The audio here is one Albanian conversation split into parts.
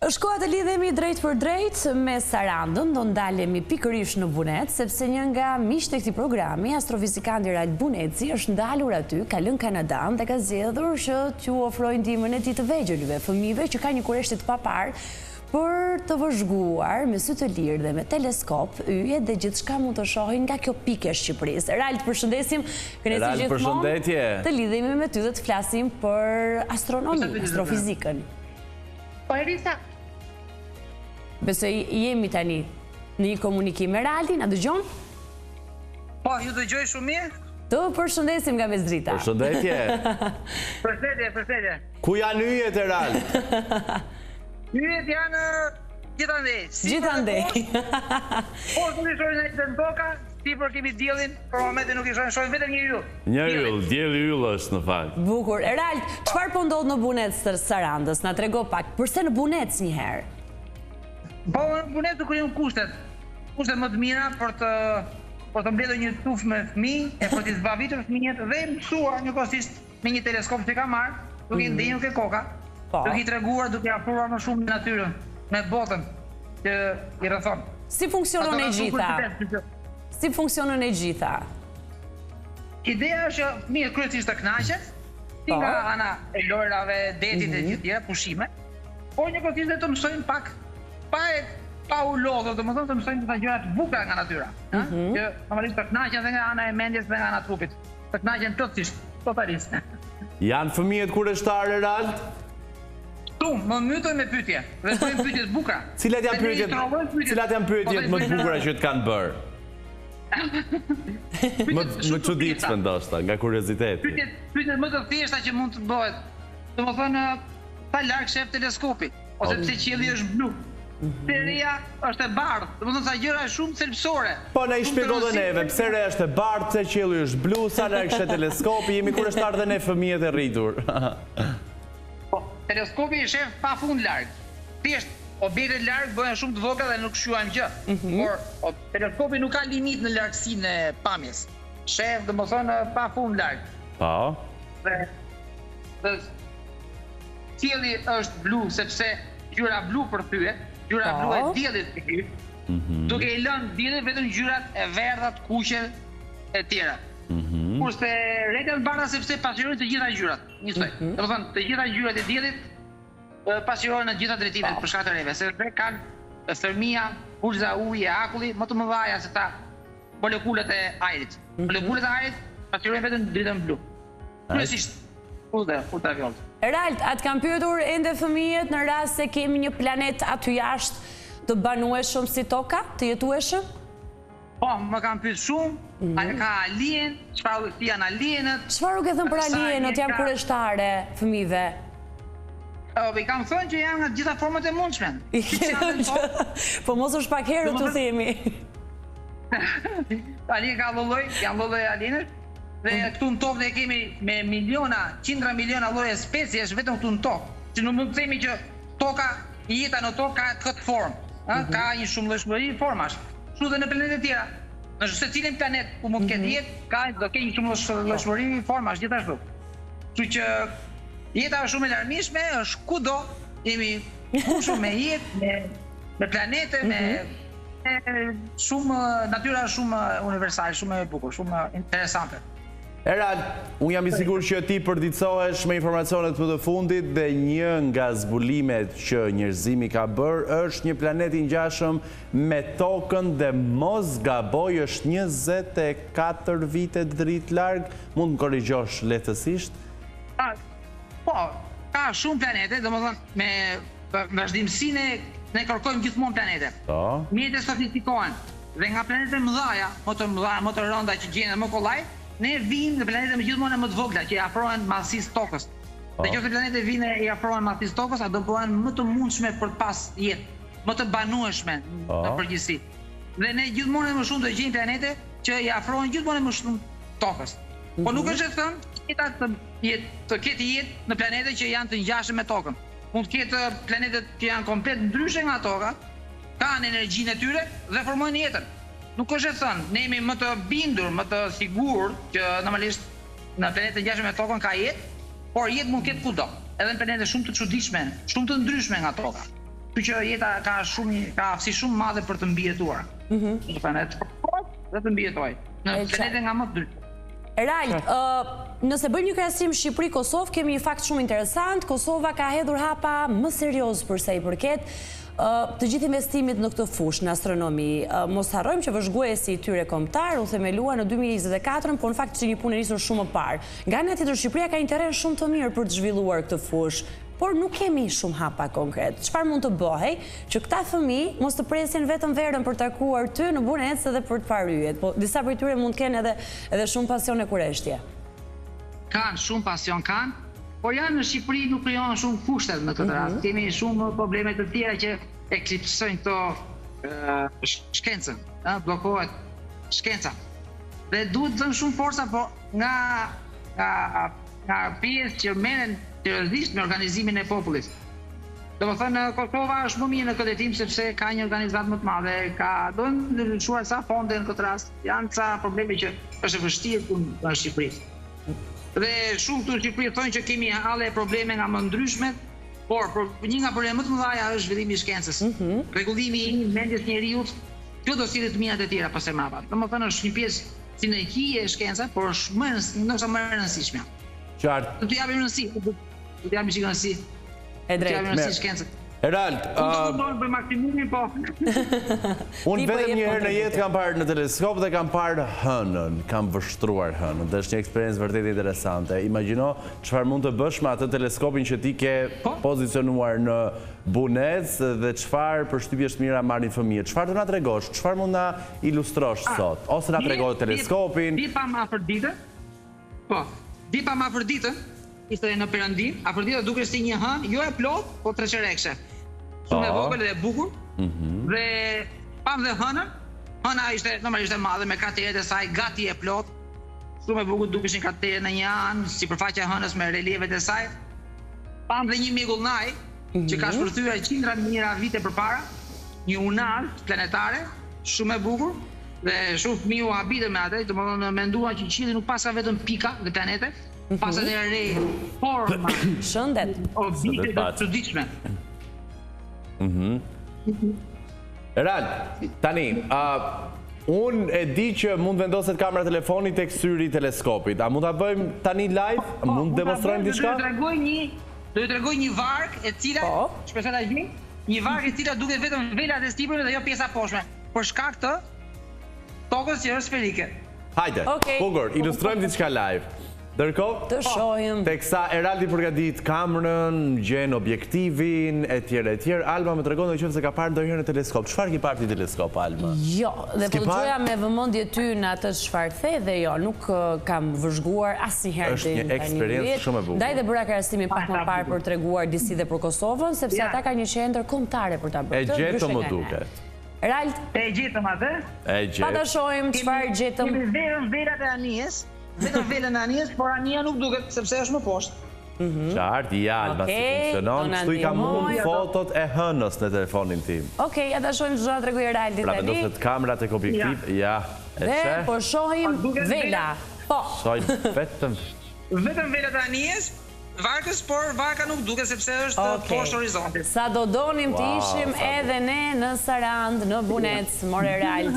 Është koha të lidhemi drejt për drejt me Sarandën, do ndalemi pikërisht në Bunet, sepse një nga miqtë e këtij programi, astrofizikanti Ralt Buneci, është ndalur aty, ka lënë Kanadan dhe ka zgjedhur që t'ju ofrojë ndihmën e tij të vegjëlve, fëmijëve që kanë një kurreshti të papar, për të vëzhguar me sy të lirë dhe me teleskop, yjet dhe gjithçka mund të shohin nga kjo pikë e Shqipërisë. Ralt, përshëndesim. Ralt, përshëndetje. Të lidhemi me ty dhe të flasim për astronomi, astrofizikën. Po Erisa. Besoj jemi tani në një komunikim me Raltin, a dëgjon? Po, ju dëgjoj shumë mirë? Të përshëndesim nga Mesdrita. Përshëndetje. Përshëndetje. Ku janë yjet e Ralt? Yjet janë gjithandej. Gjithandej. Po, nuk i shohin në toka, sipër kemi diellin, për momentin nuk i shohin vetëm një yll. Një yll, dielli yll është në fakt. Bukur. Ralt, çfarë po ndodh në Bunet të Sarandës? Na trego pak. Përse në Bunet një herë? Po, në Bunet të krijojmë kushtet më të mira për të mbledhur një tufë me fëmijë, e për të zbavitur fëmijët dhe mësuar njëkohësisht me një teleskop që ka marrë, duke i ndjenjur ke koka, duke i treguar, duke afruar më shumë natyrën, me botën që i rrethon. Si funksionon e gjitha? Si funksionon e gjitha? Ideja është që fëmijët kryesisht të kënaqen, si nga ana e lojrave, detit e gjithë tjera, pushime, por njëkohësisht dhe të mësojnë pak pa u lodhur, domethënë të mësojnë disa gjëra të bukura nga natyra, që normalisht të kënaqen dhe nga ana e mendjes dhe nga ana e trupit. Të kënaqen plotësisht, totalisht. Janë fëmijët kurreshtarë, Ralt? Më mytoj me pyetje, dhe bëjmë pyetje të bukura. Cilat janë pyetjet më të bukura që të kanë bërë? Më çuditshme ndoshta, nga kurioziteti. Pyetjet më të thjeshta që mund të bëhet. Domethënë, sa larg shef teleskopi, ose pse qielli është blu. Seria është e bardhë, domethënë sa gjëra shumë thelbësore. Po na i shpjego dhe neve, pse re është e bardhë, pse qielli është blu, sa larg shef teleskopi, jemi kurreshtar dhe ne fëmijët e rritur. Teleskopi i shef pafund larg. Thjesht objektet larg bëhen shumë të vogla dhe nuk shjuajnë gjë. Por teleskopi nuk ka limit në largësinë e pamjes. Shef domethënë pafund larg. Po. Dhe qielli është blu sepse ngjyra blu përthyet, ngjyra blu e diellit përthyet, duke i lënë diellit vetëm ngjyrat e verdha, të kuqe e tjera. Kurse rrethën bardha sepse pasqyrojnë të gjitha ngjyrat, njësoj. Domethënë, të gjitha ngjyrat e diellit pasqyrojnë në të gjitha drejtimet për shkak të rrethëve, sepse kanë thërmia, pulza uji e akulli më të mëdha se ta molekulat e ajrit. Molekulat e ajrit pasqyrojnë vetëm dritën blu. Kryesisht ultraviolet. Ralt, atë kanë pyetur ende fëmijët në rast se kemi një planet aty jashtë të banueshëm si toka, të jetueshëm? Po, më kanë pyetur shumë, a ka alien, çfarë janë alienët? Çfarë u ke thënë për alienët, janë kurreshtare fëmijëve? I kam thënë që janë nga gjitha format e mundshme. Po mos është pak herë t'u themi. Alien ka lloj, janë lloj alienësh. Dhe këtu në tokë ne kemi me miliona, qindra miliona lloje speciesh vetëm këtu në tokë. Që nuk mund të themi që toka, jeta në tokë ka këtë formë, ka një shumëllojshmëri formash. Kështu dhe në planetet tjera. Në secilin planet ku mund të ketë jetë, do ketë një shumëllojshmëri formash gjithashtu. Kështu që jeta është shumë e larmishme, është kudo, jemi mbushur me jetë, me planete, me shumë natyra shumë universale, shumë e bukur, shumë interesante. Ralt, unë jam i sigurt që ti përditësohesh me informacionet për të fundit dhe një nga zbulimet që njerëzimi ka bërë është një planet i ngjashëm me tokën dhe mos gaboj është 24 vite dritë larg, mund të korrigjosh lehtësisht? Po, ka shumë planete, domethënë me vazhdimsinë ne kërkojmë gjithmonë planete. Mjetet sofistikohen dhe nga planetet mëdha, më të rënda që gjenden më kollaj, ne vijmë në planetet gjithmonë më të vogla që i afrohen masisë tokës. Dhe nëse planetet vinë i afrohen masisë tokës, ato bëhen më të mundshme për të pas jetë, më të banueshme në përgjithësi. Dhe ne gjithmonë më shumë do gjejmë planete që i afrohen gjithmonë më shumë tokës. Po nuk është e thënë të ketë jetë në planete që janë të ngjashëm me tokën. Mund të ketë planetet që janë komplet ndryshe nga toka, kanë energjinë e tyre dhe formojnë jetën. Nuk është e thënë, ne jemi më të bindur, më të sigurt që normalisht në planetet ngjashëm me tokën ka jetë, por jetë mund të ketë kudo. Edhe në planete shumë të çuditshme, shumë të ndryshme nga toka. që jeta ka aftësi shumë madhe për të mbijetuar. Dhe të mbijetoj. Në planete nga më të drejtë. Erald, nëse bëjmë një krahasim Shqipëri-Kosovë, kemi një fakt shumë interesant. Kosova ka hedhur hapa më serioz për sa i përket të gjithë investimit në këtë fushë, në astronomi. Mos harrojmë që vëzhguesi i tyre kombëtar u themelua në 2024, por në fakt që një punë e nisur shumë më parë. Nga ana tjetër, Shqipëria ka interes shumë të mirë për të zhvilluar këtë fushë, por nuk kemi shumë hapa konkret. Çfarë mund të bëhej që këta fëmijë mos të presin vetëm verën për të takuar ty në Bunec edhe për të parë yjet, po disa prej tyre mund të kenë edhe shumë pasion e kureshtje. Kanë shumë pasion por janë në Shqipëri nuk krijohen shumë kushtet në këtë rast. Kemi shumë probleme të tjera që eklipsojnë këto shkencën, bllokohet shkenca. Dhe duhet të dhënë shumë forca, po nga pjesë që merren seriozisht me organizimin e popullit. Domethënë Kosova është më mirë në këtë hetim sepse ka një organizatë më të madhe, do të lëshuar sa fonde në këtë rast. Janë ca probleme që është e vështirë në Shqipëri. Dhe shumë këtu në Shqipëri thonë që kemi halle probleme nga më ndryshmet, por një nga problemet më të mëdha është zhvillimi i shkencës. Rregullimi i mendjes njeriut, kjo do sillet të mirat e tjera pas e mbrapa. Domethënë është një pjesë sinqie e shkencës, por është ndoshta më e rëndësishme. Qartë. Do të japim rëndësi. Do të japim rëndësi. E drejtë. Erald, për maksimumin, po. Unë vetëm një herë në jetë kam parë në teleskop dhe kam parë hënën, kam vështruar hënën, dhe është një eksperiencë vërtet interesante. Imagjino çfarë mund të bësh me atë teleskopin që ti ke pozicionuar në Bunec dhe çfarë përshtypjesh mira marrin fëmijët. Çfarë do na tregosh? Çfarë mund na ilustrosh sot? Ose na tregosh teleskopin? Di pa më afërditë. Po, di pa më afërditë. Ishte në Perëndi, afërdita duke si një hënë, jo e plot, po treqerekse. Shumë e vogël dhe e bukur. Dhe pam dhe hënën. Hëna ishte normalisht e madhe me krateret e saj gati e plot. Shumë e bukur dukeshin krateret në një anë, sipërfaqja e hënës me relievet e saj. Pam dhe një migullnaj që ka shpërthyer qindra mijëra vite përpara, një unal planetare, shumë e bukur. Dhe shumë fëmijë u habitën me atë, domethënë menduan që qielli nuk pas ka vetëm pika dhe planete. Pasat e re, forma, shëndet, objekte të çuditshme. Erald, tani, unë e di që mund vendoset kamera telefonit tek syri i teleskopit. A mund ta bëjmë tani live? Mund të demonstrojmë diçka? Do t'ju tregoj një varg e cila, shpresoj ta gjej, një varg e cila duket vetëm velat e sipërme dhe jo pjesa poshtme, për shkak të tokës që është sferike. Hajde, bukur, ilustrojmë diçka live. Ndërkohë, të shohim. Teksa Eraldi përgatit kamerën, gjen objektivin, etj. Alba më tregon nëse ka parë ndonjëherë në teleskop. Çfarë ke parë ti teleskop, Alba? Jo, dhe po dëgjoja me vëmendje ty në atë çfarë the dhe jo, nuk kam vëzhguar asnjëherë. Është një eksperiencë shumë e bukur. Ndaj dhe bëra krahasimin pak më parë për treguar disi dhe për Kosovën, sepse ata kanë një qendër kombëtare për ta bërë. E gjetëm më duket. Erald, e gjetëm atë? E gjetëm. Pa ta shohim çfarë gjetëm. Kemi verën velat e anijes. Vetëm velën e anijes, por anija nuk duket sepse është më poshtë. Qartë, ja, Alba si funksionon. Kështu i kam unë fotot e hënës në telefonin tim. Okej, ja ta shohim çfarë tregoi Eraldi tani. Pra vendoset kamerat tek objektiv, ja, e dhe sheh. po shohim vela. Po. Shohim vetëm velat e anijes. Varkës, por varka nuk duket sepse është poshtë horizontit. Sa do donim të ishim edhe ne në Sarand, në Bunec, more Erald.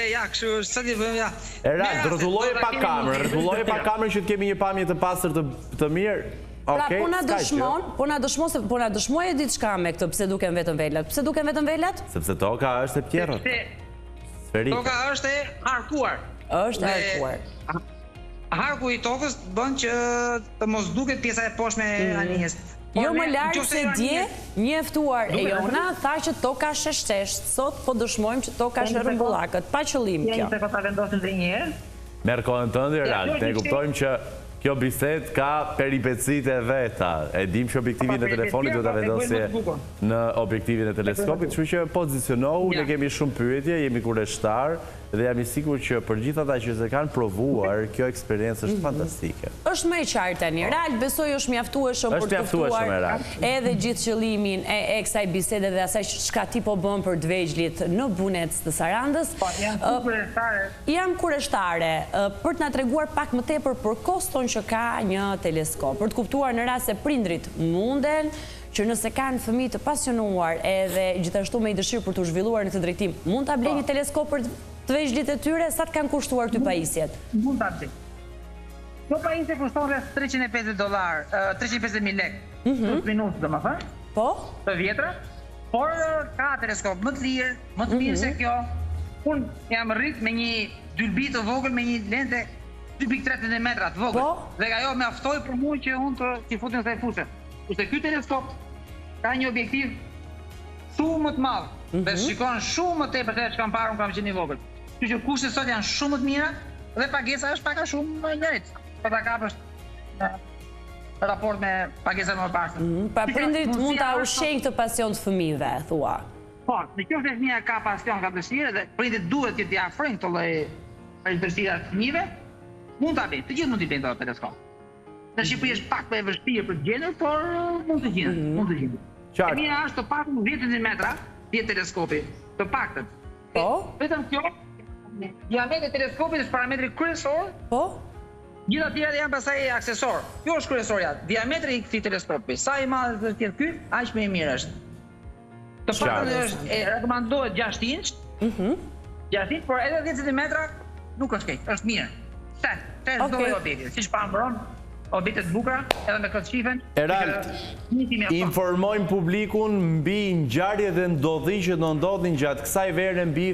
Ja, kështu është, sa ti bëjmë, ja. Erald, rrotulloje pa kamerën që të kemi një pamje të pastër të mirë. Pra, po na dëshmoje diçka me këtë, pse duken vetëm velat. Pse duken vetëm velat? Sepse toka është e pjerrët. Sferike. Toka është e harkuar. Është e harkuar. Harku i tokës bën që të mos duket pjesa e poshtme e anijes. Jo më larg se dje, një ftuar e jona tha që toka është e shteshtë. Sot po dëshmojmë që toka është e rrumbullakët, pa qëllim kjo. Jeni se po ta vendosin edhe një herë. Merr kohën tënde, Erald. Ne kuptojmë që kjo bisedë ka peripecitë e veta. E dim që objektivin e telefonit do ta vendosje në objektivin e teleskopit, kështu që pozicionohu, ne kemi shumë pyetje, jemi kureshtar dhe jam i sigurt që për gjithë ata që se kanë provuar, kjo eksperiencë është fantastike. Është më e qartë tani. Erald, besoj është mjaftueshëm për të kuptuar edhe gjithë qëllimin e kësaj bisede dhe asaj çka ti po bën për dvegjlit në Bunec të Sarandës. Jam kureshtare për të na treguar pak më tepër për koston që ka një teleskop, për të kuptuar në rast se prindrit munden që nëse kanë fëmijë të pasionuar edhe gjithashtu me dëshirë për të zhvilluar në këtë drejtim, mund ta blejnë një teleskop për të veçlit e tyre, sa të kanë kushtuar ty pajisjet? Mund ta blej. Kjo pajisje kushton rreth $350, 350.000 lekë. 3 minutë domethënë. Po? Të vjetra, por ka teleskop më të lirë, më të mirë se kjo. Unë jam rrit me një dylbi të vogël me një lente 2.30 metra të vogël. Dhe ajo mjaftoi për mua që unë të futem sa e fushë. Kurse ky teleskop ka një objektiv shumë më të madh dhe shikon shumë më tepër se çka kam parë, kam qenë i vogël. Kështu që kushtet sot janë shumë më të mira dhe pagesa është pak a shumë më njëjtë. Po ta kapësh në raport me pagesën më parë. Pa prindrit mund ta ushqejnë këtë pasion të fëmijëve, thua. Po, në kjo fëmija ka pasion, ka dëshirë dhe prindrit duhet që t'i afrojnë këtë lloj dëshira të fëmijëve, mund ta bëjnë. Të gjithë mund t'i bëjnë këtë teleskop. Në Shqipëri është pak më e vështirë për të gjetur, por mund të gjenë. E mia është të paktën 10 metra, 10 teleskopi, të paktën. Po? Vetëm kjo, diametri i teleskopit është parametri kryesor. Po? Gjithë tjerat janë pastaj aksesor. Kjo është kryesorja. Diametri i këtij teleskopi, sa i madh do të jetë ky, aq më i mirë është. Të paktën është rekomandohet 6 inç. 6 inç, por edhe 10 cm nuk është keq, është mirë. Te çdo lloj objekti, siç pa mbron, objekte të bukura, edhe me këtë shifën. Erald, informojmë publikun mbi ngjarjet dhe ndodhiqet që do ndodhin gjatë kësaj vere mbi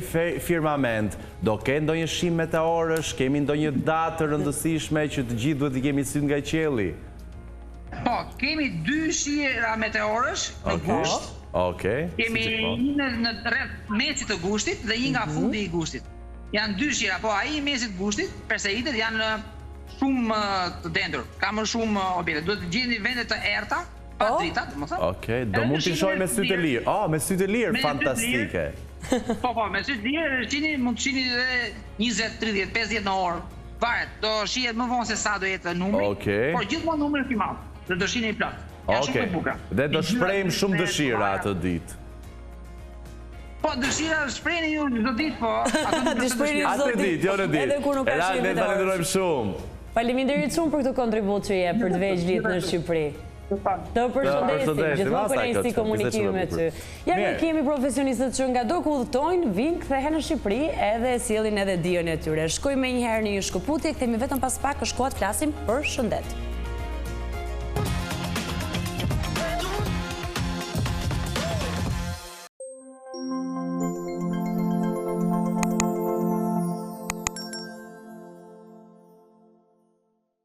firmament. Do kenë ndonjë shim meteorësh, kemi ndonjë datë të rëndësishme që të gjithë duhet i kemi syt nga qielli? Po, kemi 2 shijera meteorësh në gusht. Okej. Kemi një në rreth mesit të gushtit dhe një nga fundi i gushtit. Janë 2 shira, po ai i mesit të gushtit, Perseidet janë shumë të dendur, ka më shumë objekte. Duhet të gjeni vende të errta, pa drita, domethënë. Okej, do mund t'i shohim me sy të lirë. Me sy të lirë, fantastike. Po, me sy të lirë, mund të shihni edhe 20, 30, 50 në orë. Varet, do shihet më vonë se sa do jetë numri, por gjithmonë numri është i madh. Dhe do shihni i plot. Janë shumë të bukura. Dhe do shprehim shumë dëshira atë ditë. Po, dëshira shprehni ju çdo ditë, po. Atë ditë, jo në ditë. Edhe kur nuk ka shih. Ne falenderojmë shumë. Faleminderit shumë për këtë kontribut që jep për të veçlit në Shqipëri. Të përshëndesim, gjithmonë për një si komunikimi me ty. Ja ne kemi profesionistët që nga do ku udhtojnë, vinë, kthehen në Shqipëri edhe sjellin edhe dijen e tyre. Shkojmë një herë në një shkëputje, kthehemi vetëm pas pak, është koha të flasim për shëndet.